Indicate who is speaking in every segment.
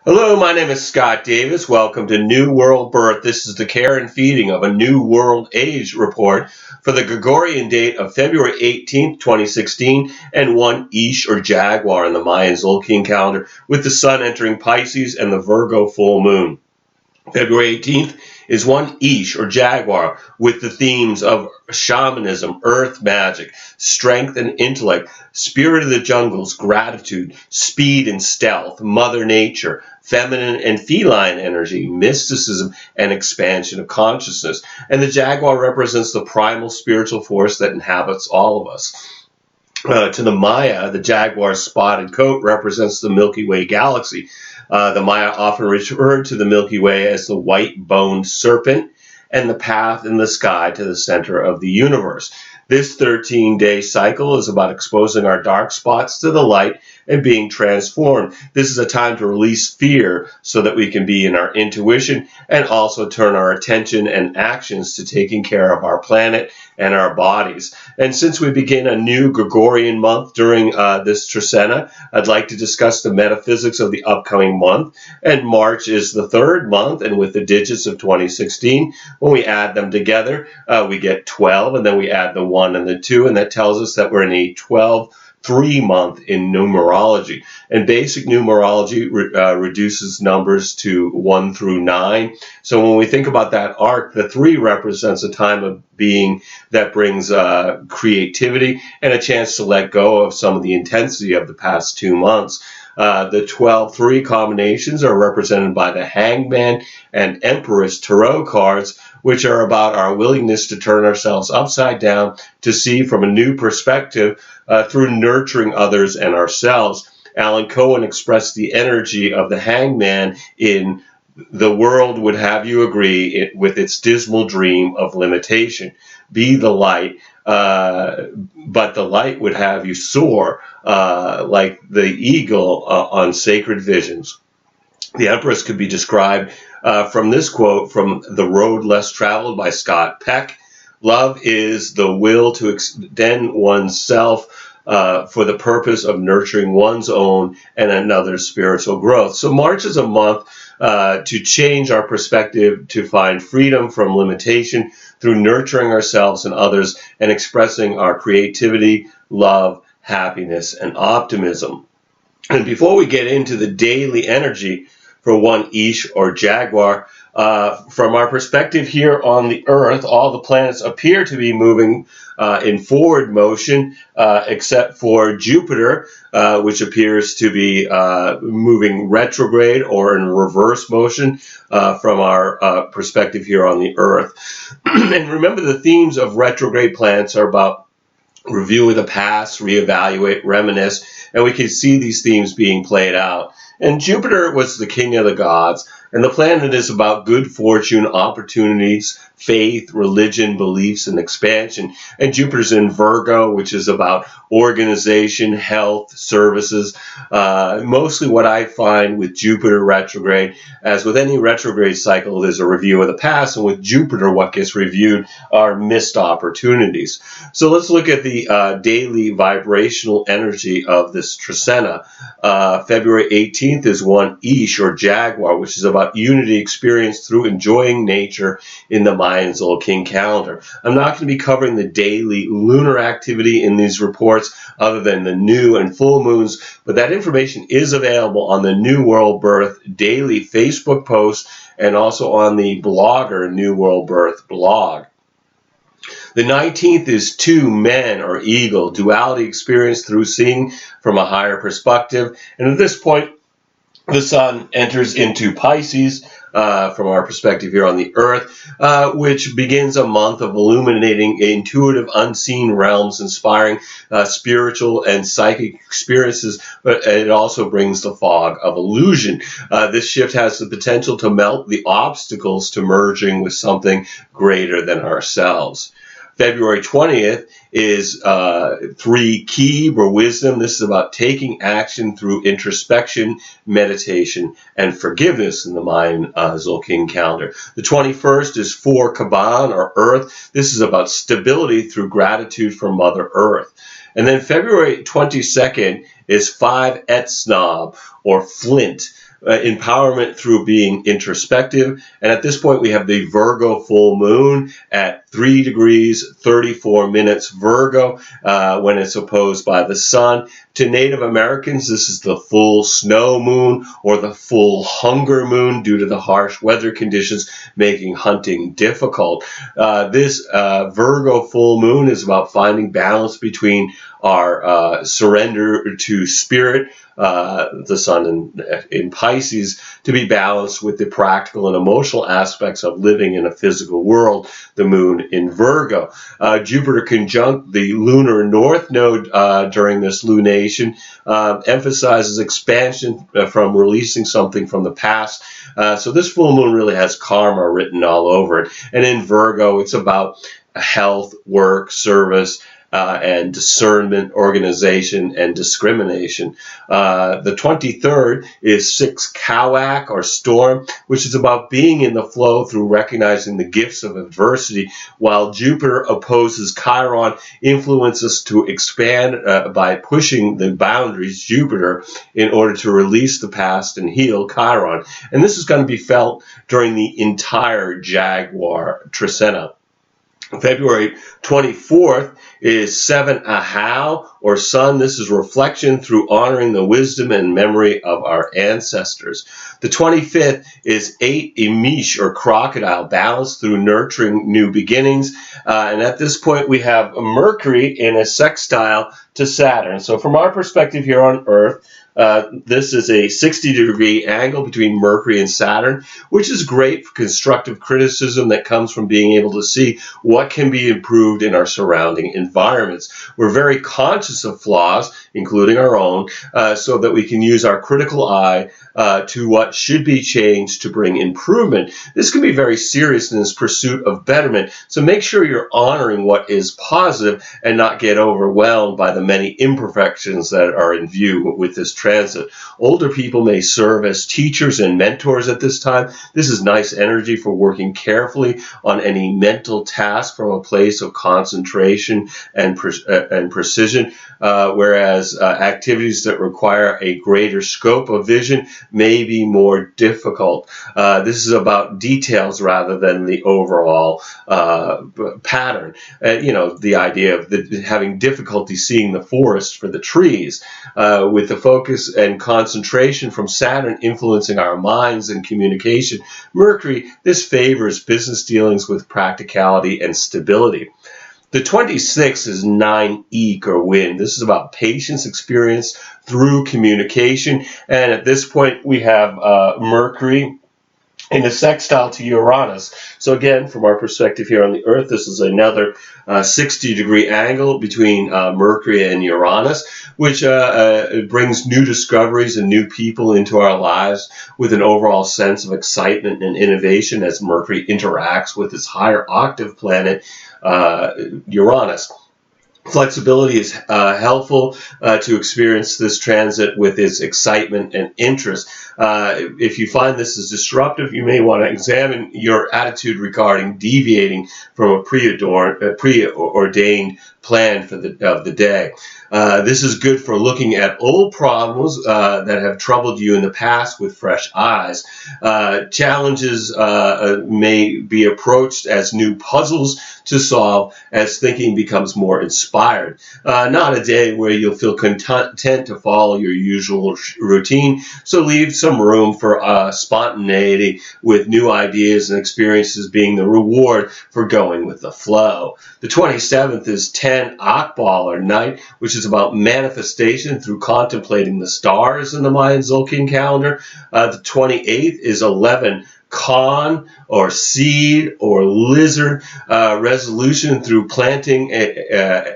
Speaker 1: Hello, my name is Scott Davis. Welcome to New World Birth. This is the care and feeding of a New World Age report for the Gregorian date of February 18th, 2016, and 1 eesh or Jaguar in the Mayan Zolkin calendar, with the Sun entering Pisces and the Virgo Full Moon. February 18th is 1 eesh or Jaguar with the themes of shamanism, earth magic, strength and intellect, spirit of the jungles, gratitude, speed and stealth, mother nature, feminine and feline energy, mysticism and expansion of consciousness. And the Jaguar represents the primal spiritual force that inhabits all of us. To the Maya, the Jaguar's spotted coat represents the Milky Way galaxy. The Maya often referred to the Milky Way as the white-boned serpent and the path in the sky to the center of the universe. This 13-day cycle is about exposing our dark spots to the light and being transformed. This is a time to release fear so that we can be in our intuition and also turn our attention and actions to taking care of our planet and our bodies. And since we begin a new Gregorian month during this Trecena, I'd like to discuss the metaphysics of the upcoming month. And March is the third month, and with the digits of 2016, when we add them together, we get 12, and then we add the 1 and the 2, and that tells us that we're in a 12-3 month in numerology. And basic numerology reduces numbers to 1 through 9. So when we think about that arc, the 3 represents a time of being that brings creativity and a chance to let go of some of the intensity of the past 2 months. The 12-3 combinations are represented by the Hangman and Empress Tarot cards, which are about our willingness to turn ourselves upside down to see from a new perspective through nurturing others and ourselves. Alan Cohen expressed the energy of the Hangman in "The world would have you agree with its dismal dream of limitation. Be the light, but the light would have you soar like the eagle on sacred visions." The Empress could be described from this quote from The Road Less Traveled by Scott Peck. "Love is the will to extend oneself for the purpose of nurturing one's own and another's spiritual growth." So March is a month to change our perspective, to find freedom from limitation through nurturing ourselves and others and expressing our creativity, love, happiness, and optimism. And before we get into the daily energy for 1 eesh or Jaguar, from our perspective here on the Earth, all the planets appear to be moving in forward motion, except for Jupiter, which appears to be moving retrograde or in reverse motion from our perspective here on the Earth. And remember, the themes of retrograde planets are about review the past, reevaluate, reminisce, and we can see these themes being played out. And Jupiter was the king of the gods, and the planet is about good fortune, opportunities, faith, religion, beliefs, and expansion. And Jupiter's in Virgo, which is about organization, health, services. Mostly what I find with Jupiter retrograde, as with any retrograde cycle, there's a review of the past, and with Jupiter, what gets reviewed are missed opportunities. So let's look at the daily vibrational energy of this Trecena. February 18th is 1 eesh or Jaguar, which is about unity experienced through enjoying nature in the Mayan Zolkin calendar. I'm not going to be covering the daily lunar activity in these reports other than the new and full moons, but that information is available on the New World Birth daily Facebook post and also on the blogger New World Birth blog. The 19th is 2 men or eagle, duality experienced through seeing from a higher perspective. And at this point, the Sun enters into Pisces from our perspective here on the Earth, which begins a month of illuminating intuitive, unseen realms, inspiring spiritual and psychic experiences, but it also brings the fog of illusion. This shift has the potential to melt the obstacles to merging with something greater than ourselves. February 20th is 3 Ki or wisdom. This is about taking action through introspection, meditation, and forgiveness in the Mayan Zolkin calendar. The 21st is 4 Kaban or earth. This is about stability through gratitude for Mother Earth. And then February 22nd is 5 Etsnob or flint. empowerment through being introspective. And at this point, we have the Virgo full moon at 3 degrees 34 minutes Virgo when it's opposed by the sun. To Native Americans, this is the full snow moon or the full hunger moon due to the harsh weather conditions making hunting difficult. This Virgo full moon is about finding balance between our surrender to spirit, the sun in Pisces, to be balanced with the practical and emotional aspects of living in a physical world, the moon in Virgo. Jupiter conjunct the lunar north node during this lunation emphasizes expansion from releasing something from the past. So this full moon really has karma written all over it. And in Virgo, it's about health, work, service, and discernment, organization, and discrimination. The 23rd is 6 Kawak, or storm, which is about being in the flow through recognizing the gifts of adversity, while Jupiter opposes Chiron, influences to expand by pushing the boundaries, Jupiter, in order to release the past and heal Chiron. And this is going to be felt during the entire Jaguar trecena. February 24th is 7 Ahau, or sun. This is reflection through honoring the wisdom and memory of our ancestors. The 25th is 8 eesh, or crocodile, balance through nurturing new beginnings. And at this point, we have Mercury in a sextile to Saturn. So from our perspective here on Earth, this is a 60-degree angle between Mercury and Saturn, which is great for constructive criticism that comes from being able to see what can be improved in our surrounding environments. We're very conscious of flaws, including our own, so that we can use our critical eye to what should be changed to bring improvement. This can be very serious in this pursuit of betterment, so make sure you're honoring what is positive and not get overwhelmed by the many imperfections that are in view with this transit. Older people may serve as teachers and mentors at this time. This is nice energy for working carefully on any mental task from a place of concentration and precision, whereas activities that require a greater scope of vision may be more difficult. This is about details rather than the overall pattern. The idea of having difficulty seeing the forest for the trees, with the focus and concentration from Saturn influencing our minds and communication. Mercury, this favors business dealings with practicality and stability. The 26th is 9 eek, or wind. This is about patience experience through communication. And at this point, we have Mercury in a sextile to Uranus. So again, from our perspective here on the Earth, this is another 60-degree angle between Mercury and Uranus, which brings new discoveries and new people into our lives with an overall sense of excitement and innovation as Mercury interacts with its higher octave planet, Uranus. Flexibility is helpful to experience this transit with its excitement and interest. If you find this is disruptive, you may want to examine your attitude regarding deviating from a preordained plan for the day. This is good for looking at old problems that have troubled you in the past with fresh eyes. Challenges may be approached as new puzzles to solve as thinking becomes more inspired. Not a day where you'll feel content to follow your usual routine, so leave some room for spontaneity, with new ideas and experiences being the reward for going with the flow. The 27th is 10 Akbal, or night, which is about manifestation through contemplating the stars in the Mayan Zolkin calendar. The 28th is 11 Khan, or seed, or lizard, resolution through planting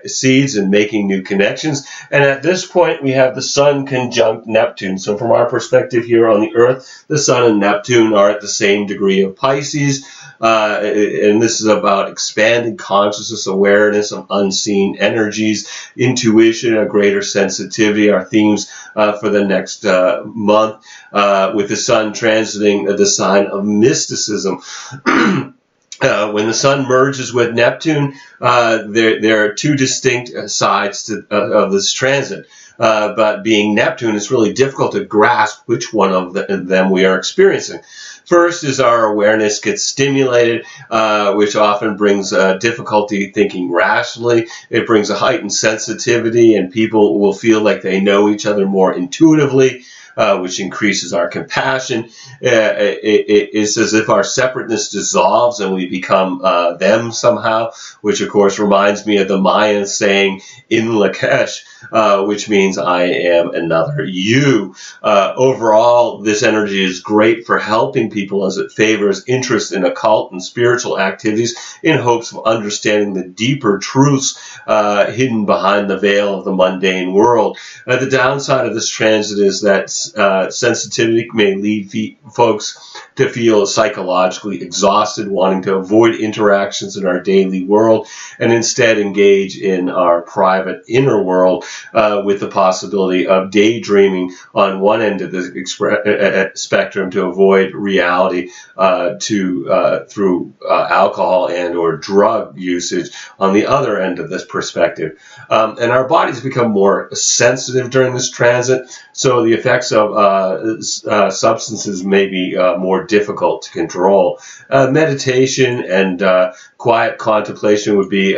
Speaker 1: seeds and making new connections. And at this point, we have the Sun conjunct Neptune. So from our perspective here on the Earth, the Sun and Neptune are at the same degree of Pisces. And this is about expanding consciousness, awareness of unseen energies, intuition, a greater sensitivity, our themes for the next month, with the Sun transiting the sign of mysticism. When the sun merges with Neptune, there are two distinct sides of this transit. But being Neptune, it's really difficult to grasp which one of them we are experiencing. First is our awareness gets stimulated, which often brings difficulty thinking rationally. It brings a heightened sensitivity, and people will feel like they know each other more intuitively. Which increases our compassion. It's as if our separateness dissolves and we become them somehow, which of course reminds me of the Mayan saying in Lakesh, which means I am another you. Overall, this energy is great for helping people as it favors interest in occult and spiritual activities in hopes of understanding the deeper truths hidden behind the veil of the mundane world. The downside of this transit is that sensitivity may lead folks to feel psychologically exhausted, wanting to avoid interactions in our daily world and instead engage in our private inner world with the possibility of daydreaming on one end of the spectrum to avoid reality through alcohol and or drug usage on the other end of this perspective. And our bodies become more sensitive during this transit, so the effects of substances may be more difficult to control. Meditation and quiet contemplation would be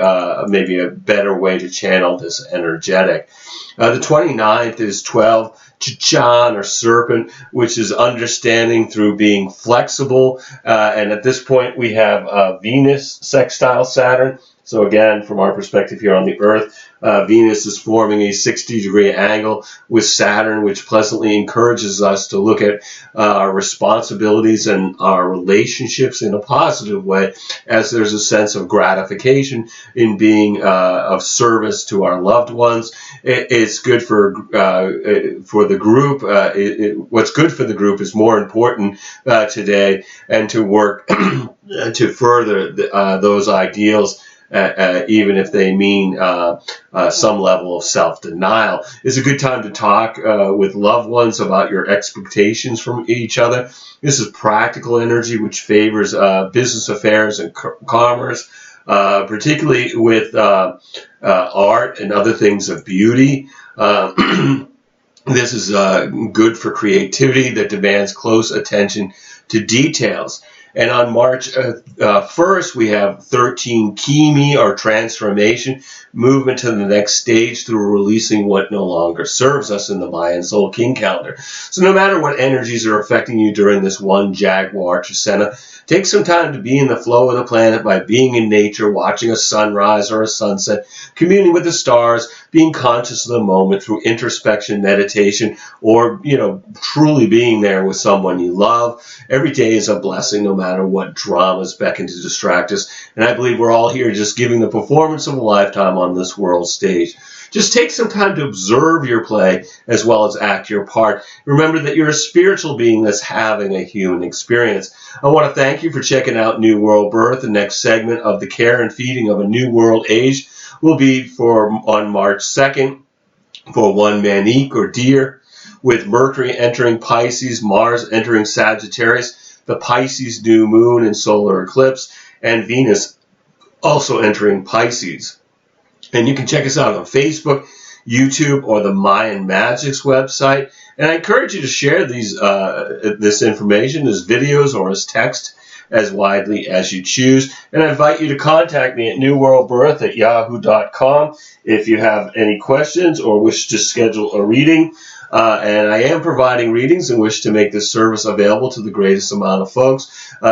Speaker 1: maybe a better way to channel this energetic. The 29th is 12. Chichan or serpent, which is understanding through being flexible. And at this point, we have Venus sextile Saturn. So again, from our perspective here on the Earth, Venus is forming a 60-degree angle with Saturn, which pleasantly encourages us to look at our responsibilities and our relationships in a positive way, as there's a sense of gratification in being of service to our loved ones. It's good for the group. What's good for the group is more important today, and to work to further those ideals. Even if they mean some level of self-denial. It's a good time to talk with loved ones about your expectations from each other. This is practical energy, which favors business affairs and commerce, particularly with art and other things of beauty. This is good for creativity that demands close attention to details. And on March 1st, we have 13 Kimi, or transformation, movement to the next stage through releasing what no longer serves us in the Mayan Soul King calendar. So no matter what energies are affecting you during this one Jaguar Trisena, take some time to be in the flow of the planet by being in nature, watching a sunrise or a sunset, communing with the stars, being conscious of the moment through introspection, meditation, or, truly being there with someone you love. Every day is a blessing, no matter what dramas beckon to distract us. And I believe we're all here just giving the performance of a lifetime on this world stage. Just take some time to observe your play as well as act your part. Remember that you're a spiritual being that's having a human experience. I want to thank you for checking out New World Birth. The next segment of the care and feeding of a new world age will be on March 2nd for one Manique or deer, with Mercury entering Pisces, Mars entering Sagittarius, the Pisces new moon and solar eclipse, and Venus also entering Pisces. And you can check us out on Facebook, YouTube, or the Mayan Magics website. And I encourage you to share this information as videos or as text as widely as you choose. And I invite you to contact me at newworldbirth@yahoo.com if you have any questions or wish to schedule a reading. And I am providing readings and wish to make this service available to the greatest amount of folks.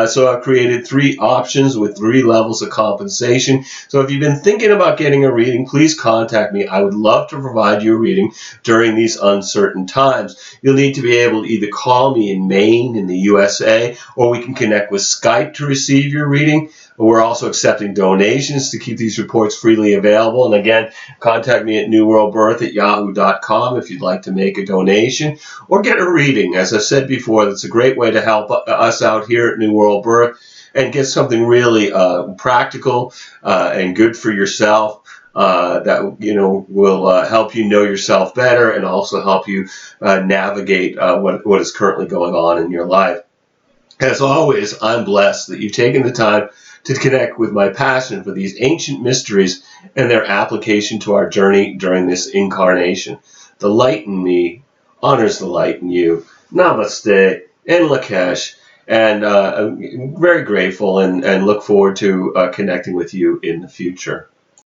Speaker 1: So I've created 3 options with 3 levels of compensation. So if you've been thinking about getting a reading, please contact me. I would love to provide you a reading during these uncertain times. You'll need to be able to either call me in Maine in the USA, or we can connect with Skype to receive your reading. We're also accepting donations to keep these reports freely available. And again, contact me at newworldbirth@yahoo.com if you'd like to make a donation or get a reading. As I said before, that's a great way to help us out here at New World Birth and get something really practical and good for yourself. That will help you know yourself better and also help you navigate what is currently going on in your life. As always, I'm blessed that you've taken the time to connect with my passion for these ancient mysteries and their application to our journey during this incarnation. The light in me honors the light in you. Namaste and Lakesh. And I'm very grateful and look forward to connecting with you in the future.